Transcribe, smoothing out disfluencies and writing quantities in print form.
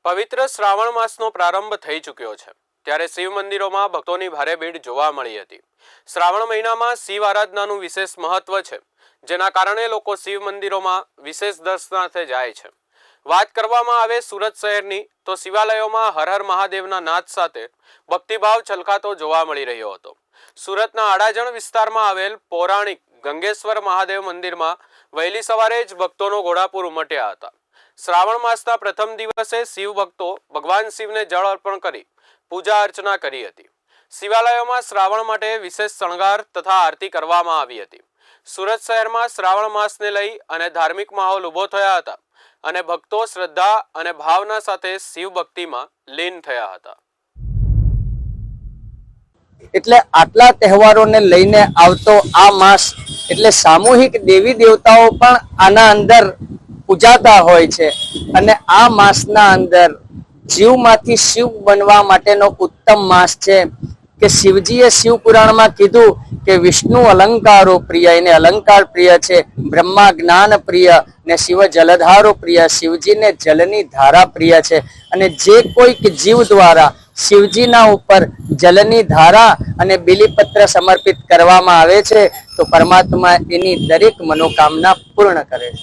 પવિત્ર શ્રાવણ માસનો પ્રારંભ થઈ ચૂક્યો છે ત્યારે શિવ મંદિરોમાં ભક્તોની ભારે ભીડ જોવા મળી હતી। શ્રાવણ મહિનામાં શિવ આરાધનાનું વિશેષ મહત્વ છે, જેના કારણે લોકો શિવ મંદિરોમાં વિશેષ દર્શનાર્થે જાય છે। વાત કરવામાં આવે સુરત શહેરની તો શિવાલયોમાં હર હર મહાદેવના નાદ સાથે ભક્તિભાવ છલકાતો જોવા મળી રહ્યો હતો। સુરતના અડાજણ વિસ્તારમાં આવેલ પૌરાણિક ગંગેશ્વર મહાદેવ મંદિરમાં વહેલી સવારે જ ભક્તોનો ઘોડાપુર ઉમટ્યા હતા। શ્રાવણ માસના પ્રથમ દિવસે શિવ ભક્તો ભગવાન શિવને જળ અર્પણ કરી પૂજા અર્ચના કરી હતી। શિવાલયોમાં શ્રાવણ માટે વિશેષ શણગાર તથા આરતી કરવામાં આવી હતી। સુરત શહેરમાં શ્રાવણ માસને લઈ અને ધાર્મિક માહોલ ઊભો થયા હતા અને ભક્તો શ્રદ્ધા અને ભાવના સાથે શિવ ભક્તિમાં લીન થયા હતા। એટલે આટલા તહેવારોને લઈને આવતો આ માસ એટલે સામૂહિક દેવી દેવતાઓ પણ આના અંદર પૂજાતા હોય છે અને આ માસના અંદર જીવમાંથી શિવ બનવા માટેનો ઉત્તમ માસ છે કે શિવજીએ શિવ પુરાણમાં કીધું કે વિષ્ણુ અલંકારો પ્રિય, એને અલંકાર પ્રિય છે, બ્રહ્મા જ્ઞાન પ્રિય ને શિવ જલધારો પ્રિય, શિવજીને જલની ધારા પ્રિય છે। અને જે કોઈક જીવ દ્વારા શિવજીના ઉપર જલની ધારા અને બિલીપત્ર સમર્પિત કરવામાં આવે છે તો પરમાત્મા એની દરેક મનોકામના પૂર્ણ કરે છે।